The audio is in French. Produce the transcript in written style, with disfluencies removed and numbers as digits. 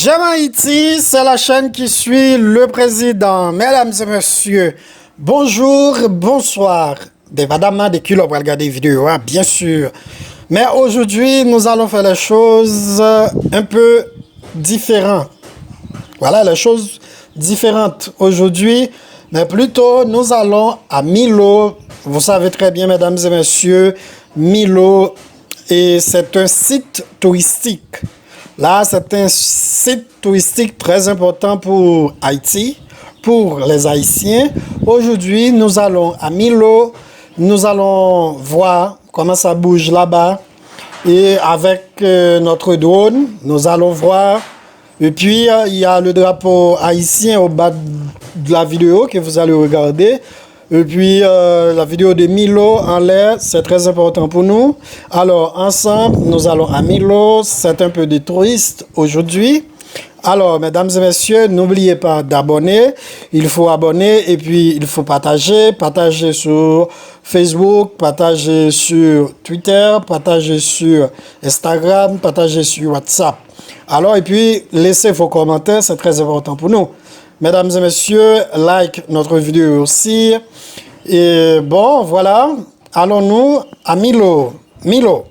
J'aime Haïti, c'est la chaîne qui suit le président. Mesdames et messieurs, bonjour, bonsoir. Dépendamment de qui l'on va regarder vidéo, hein, bien sûr. Mais aujourd'hui, nous allons faire les choses un peu différentes. Voilà, les choses différentes aujourd'hui. Mais plutôt, nous allons à Milo. Vous savez très bien, mesdames et messieurs, Milo, et c'est un site touristique. Là, c'est un site touristique très important pour Haïti, pour les Haïtiens. Aujourd'hui, nous allons à Milo. Nous allons voir comment ça bouge là-bas. Et avec notre drone, nous allons voir. Et puis, il y a le drapeau haïtien au bas de la vidéo que vous allez regarder. Et puis, la vidéo de Milo en l'air, c'est très important pour nous. Alors, ensemble, nous allons à Milo. C'est un peu de touristes aujourd'hui. Alors, mesdames et messieurs, n'oubliez pas d'abonner. Il faut abonner et puis il faut partager. Partager sur Facebook, partager sur Twitter, partager sur Instagram, partager sur WhatsApp. Alors, et puis, laissez vos commentaires, c'est très important pour nous. Mesdames et messieurs, like notre vidéo aussi. Et bon, voilà, allons-nous à Milo. Milo.